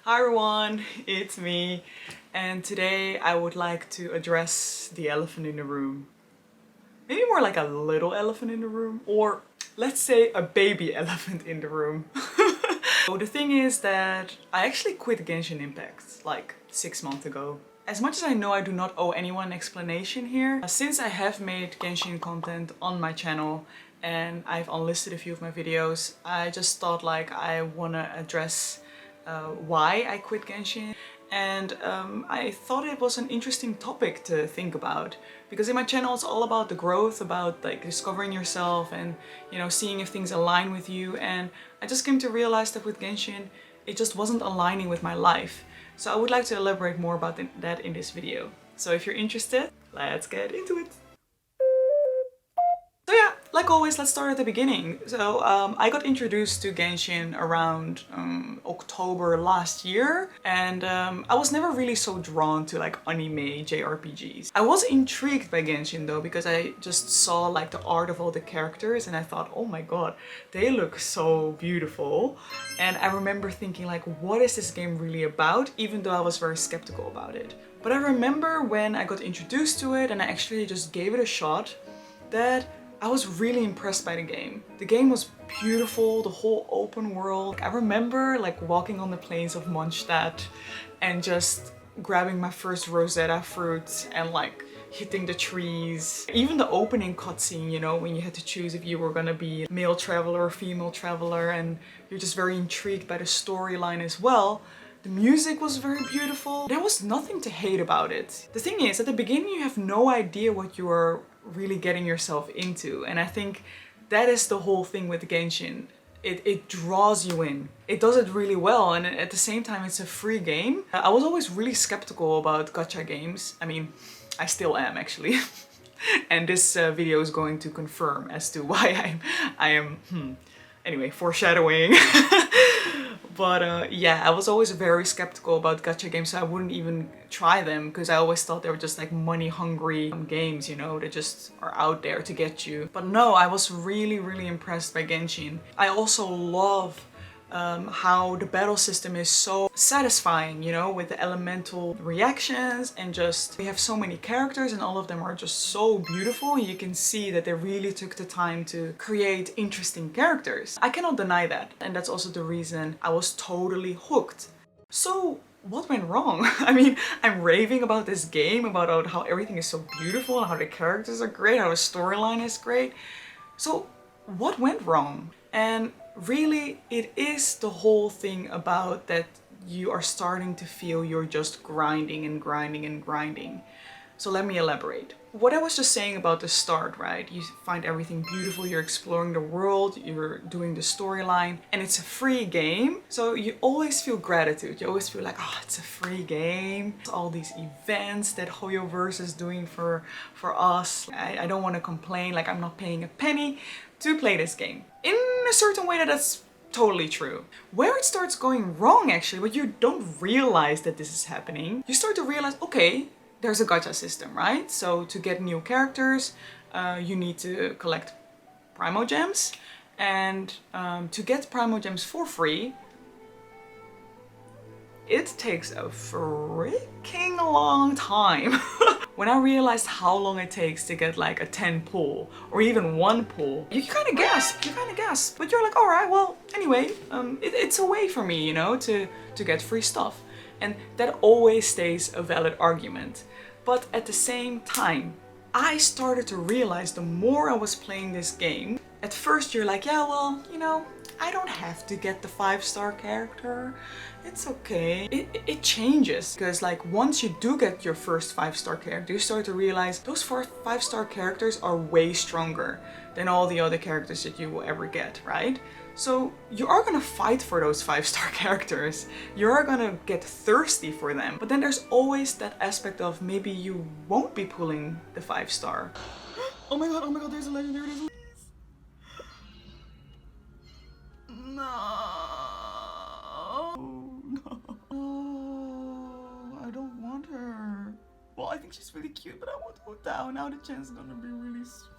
Hi everyone, it's me, and today I would like to address the elephant in the room. Maybe more like a little elephant in the room, or let's say a baby elephant in the room. So the thing is that I actually quit Genshin Impact like 6 months ago. As much as I know I do not owe anyone an explanation here, since I have made Genshin content on my channel and I've unlisted a few of my videos, I just thought like I wanna address why I quit Genshin. And I thought it was an interesting topic to think about, because in my channel it's all about the growth, about like discovering yourself and, you know, seeing if things align with you. And I just came to realize that with Genshin it just wasn't aligning with my life. So I would like to elaborate more about that in this video. So if you're interested, let's get into it. So yeah, like always, let's start at the beginning. So I got introduced to Genshin around October last year, and I was never really so drawn to like anime JRPGs. I was intrigued by Genshin though, because I just saw like the art of all the characters and I thought, oh my god, they look so beautiful. And I remember thinking like, what is this game really about? Even though I was very skeptical about it. But I remember when I got introduced to it and I actually just gave it a shot, that I was really impressed by the game. The game was beautiful, the whole open world. I remember like walking on the plains of Mondstadt and just grabbing my first Rosetta fruit and like hitting the trees. Even the opening cutscene, you know, when you had to choose if you were gonna be a male traveler or female traveler, and you're just very intrigued by the storyline as well. The music was very beautiful. There was nothing to hate about it. The thing is, at the beginning you have no idea what you are really getting yourself into, and I think that is the whole thing with Genshin. It draws you in. It does it really well, and at the same time it's a free game. I was always really skeptical about gacha games. I mean, I still am actually. And this video is going to confirm as to why I am anyway, foreshadowing. But yeah, I was always very skeptical about gacha games, so I wouldn't even try them because I always thought they were just like money hungry games, you know, they just are out there to get you. But no, I was really impressed by Genshin. I also love how the battle system is so satisfying, you know, with the elemental reactions, and just we have so many characters and all of them are just so beautiful. You can see that they really took the time to create interesting characters. I cannot deny that, and that's also the reason I was totally hooked. So what went wrong? I mean, I'm raving about this game, about how everything is so beautiful and how the characters are great, how the storyline is great. So what went wrong? And really, it is the whole thing about that you are starting to feel you're just grinding and grinding and grinding. So let me elaborate. What I was just saying about the start, right? You find everything beautiful, you're exploring the world, you're doing the storyline, and it's a free game. So you always feel gratitude. You always feel like, oh, it's a free game. All these events that Hoyoverse is doing for us. I don't want to complain, like I'm not paying a penny to play this game. In a certain way that's totally true. Where it starts going wrong actually, but you don't realize that this is happening, you start to realize, okay, there's a gacha system, right? So to get new characters, you need to collect primogems, and to get primogems for free, it takes a freaking long time. When I realized how long it takes to get like a 10 pull or even 1 pull, you kind of gasp, but you're like, all right, well, anyway, it's a way for me, you know, to get free stuff. And that always stays a valid argument. But at the same time, I started to realize the more I was playing this game, at first you're like, yeah, well, you know, I don't have to get the 5-star character. It's okay. It changes, because like once you do get your first 5-star character, you start to realize those 5-star characters are way stronger than all the other characters that you will ever get, right? So you are gonna fight for those 5-star characters. You are gonna get thirsty for them. But then there's always that aspect of maybe you won't be pulling the 5-star. Oh my god, there's a legendary. No, I don't want her. Well, I think she's really cute, but I want Otao. Now the chance is gonna be really small.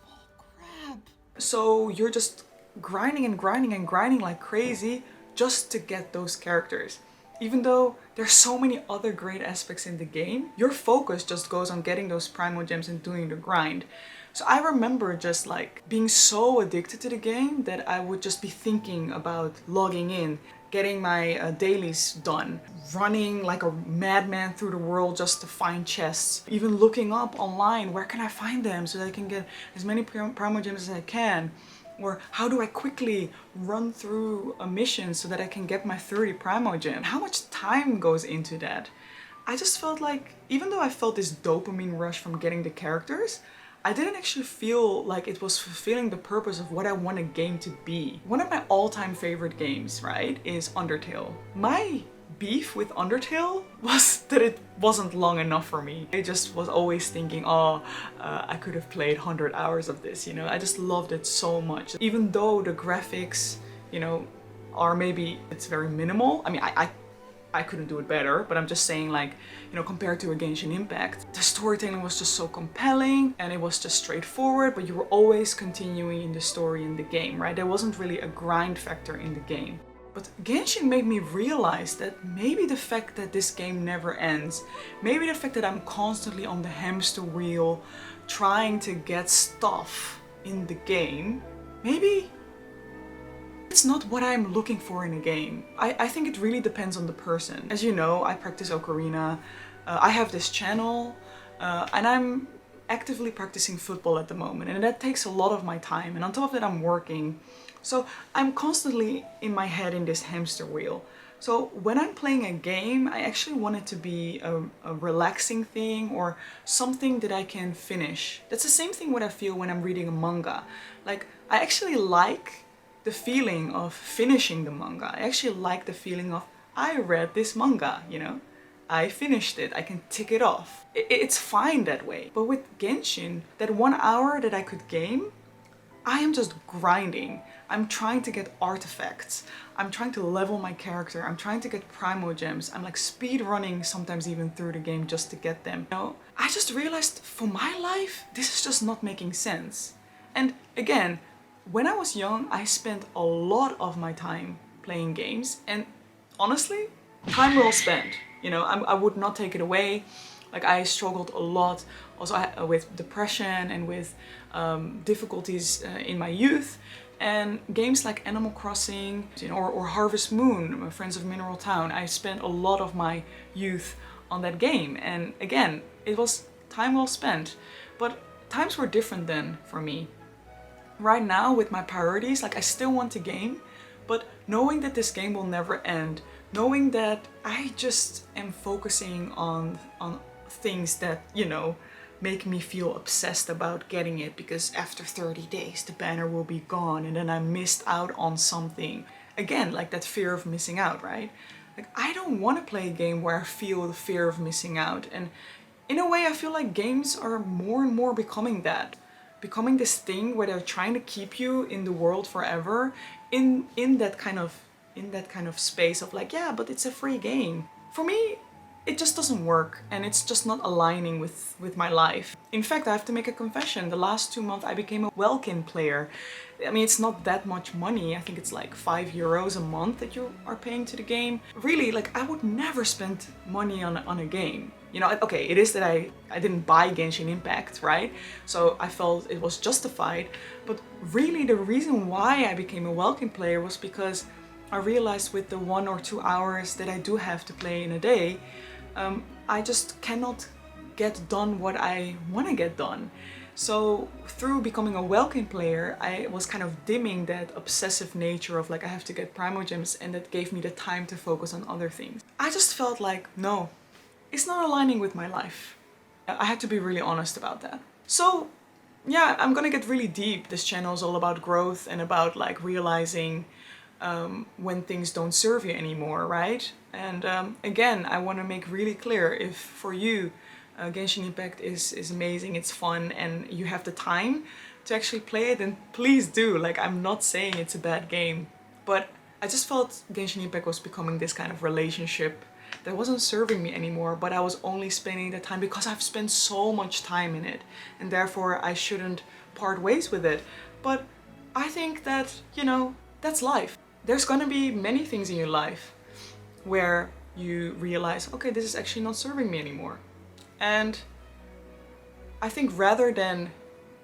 Crap. So you're just grinding and grinding and grinding like crazy just to get those characters. Even though there's so many other great aspects in the game, your focus just goes on getting those primo gems and doing the grind. So I remember just like being so addicted to the game that I would just be thinking about logging in, getting my dailies done, running like a madman through the world just to find chests, even looking up online where can I find them so that I can get as many primo gems as I can. Or how do I quickly run through a mission so that I can get my 30 primo gem? How much time goes into that? I just felt like, even though I felt this dopamine rush from getting the characters, I didn't actually feel like it was fulfilling the purpose of what I want a game to be. One of my all-time favorite games, right, is Undertale. My beef with Undertale was that it wasn't long enough for me. I just was always thinking, oh, I could have played 100 hours of this, you know? I just loved it so much. Even though the graphics, you know, are maybe, it's very minimal. I mean, I couldn't do it better, but I'm just saying, like, you know, compared to a Genshin Impact, the storytelling was just so compelling and it was just straightforward, but you were always continuing in the story in the game, right? There wasn't really a grind factor in the game. But Genshin made me realize that maybe the fact that this game never ends, maybe the fact that I'm constantly on the hamster wheel trying to get stuff in the game, maybe it's not what I'm looking for in a game. I think it really depends on the person. As you know, I practice ocarina, I have this channel, and I'm actively practicing football at the moment, and that takes a lot of my time, and on top of that I'm working. So I'm constantly in my head in this hamster wheel. So when I'm playing a game, I actually want it to be a relaxing thing or something that I can finish. That's the same thing what I feel when I'm reading a manga. Like, I actually like the feeling of finishing the manga. I actually like the feeling of, I read this manga, you know? I finished it, I can tick it off. It's fine that way. But with Genshin, that 1 hour that I could game, I am just grinding. I'm trying to get artifacts. I'm trying to level my character. I'm trying to get primo gems. I'm like speed running sometimes even through the game just to get them. You know, I just realized for my life, this is just not making sense. And again, when I was young, I spent a lot of my time playing games, and honestly, time well spent. You know, I would not take it away. Like, I struggled a lot also with depression and with difficulties in my youth. And games like Animal Crossing, you know, or Harvest Moon, Friends of Mineral Town, I spent a lot of my youth on that game. And again, it was time well spent. But times were different then for me. Right now, with my priorities, like, I still want to game, but knowing that this game will never end, knowing that I just am focusing on things that, you know, make me feel obsessed about getting it because after 30 days the banner will be gone and then I missed out on something. Again, like that fear of missing out, right? Like, I don't want to play a game where I feel the fear of missing out. And in a way, I feel like games are more and more becoming that. Becoming this thing where they're trying to keep you in the world forever in that kind of space of like, yeah, but it's a free game. For me, it just doesn't work, and it's just not aligning with my life. In fact, I have to make a confession. The last 2 months I became a Welkin player. I mean, it's not that much money. I think it's like €5 a month that you are paying to the game. Really, like, I would never spend money on a game. You know, okay, it is that I didn't buy Genshin Impact, right? So I felt it was justified. But really the reason why I became a Welkin player was because I realized with the 1 or 2 hours that I do have to play in a day, I just cannot get done what I want to get done. So through becoming a Welkin player, I was kind of dimming that obsessive nature of like, I have to get primo gems, and that gave me the time to focus on other things. I just felt like, no, it's not aligning with my life. I had to be really honest about that. So yeah, I'm gonna get really deep. This channel is all about growth and about like realizing when things don't serve you anymore, right? And again, I want to make really clear, if for you Genshin Impact is amazing, it's fun, and you have the time to actually play it, then please do. Like, I'm not saying it's a bad game, but I just felt Genshin Impact was becoming this kind of relationship that wasn't serving me anymore, but I was only spending the time because I've spent so much time in it, and therefore I shouldn't part ways with it. But I think that, you know, that's life. There's gonna be many things in your life where you realize, okay, this is actually not serving me anymore. And I think rather than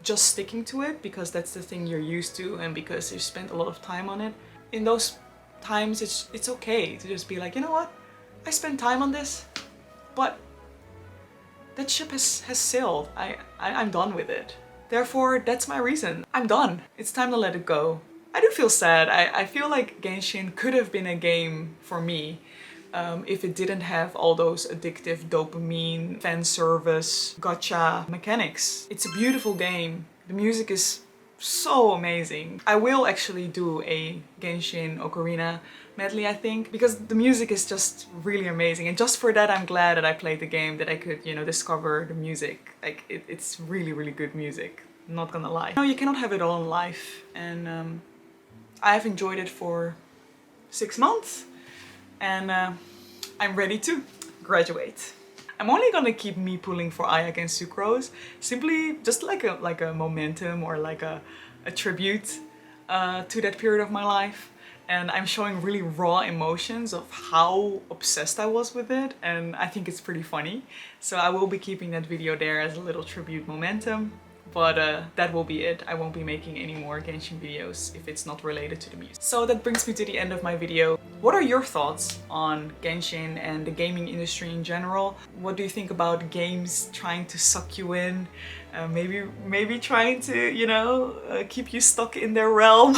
just sticking to it because that's the thing you're used to and because you spent a lot of time on it, in those times it's okay to just be like, you know what, I spent time on this, but that ship has sailed. I'm done with it. Therefore, that's my reason. I'm done. It's time to let it go. I do feel sad. I feel like Genshin could have been a game for me if it didn't have all those addictive dopamine, fan service, gacha mechanics. It's a beautiful game. The music is so amazing. I will actually do a Genshin Ocarina medley, I think, because the music is just really amazing. And just for that, I'm glad that I played the game, that I could, you know, discover the music. Like, it's really, really good music. I'm not gonna lie. No, you cannot have it all in life. And I've enjoyed it for 6 months. And I'm ready to graduate. I'm only gonna keep me pulling for Ayaka and Sucrose, simply just like a momentum or like a tribute to that period of my life. And I'm showing really raw emotions of how obsessed I was with it, and I think it's pretty funny. So I will be keeping that video there as a little tribute momentum. But that will be it. I won't be making any more Genshin videos if it's not related to the music. So that brings me to the end of my video. What are your thoughts on Genshin and the gaming industry in general? What do you think about games trying to suck you in? Maybe trying to, you know, keep you stuck in their realm?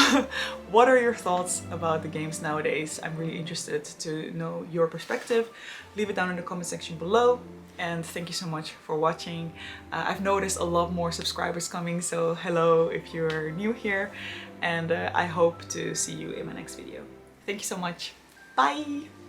What are your thoughts about the games nowadays? I'm really interested to know your perspective. Leave it down in the comment section below. And thank you so much for watching. I've noticed a lot more subscribers coming, so hello if you're new here. And I hope to see you in my next video. Thank you so much. Bye!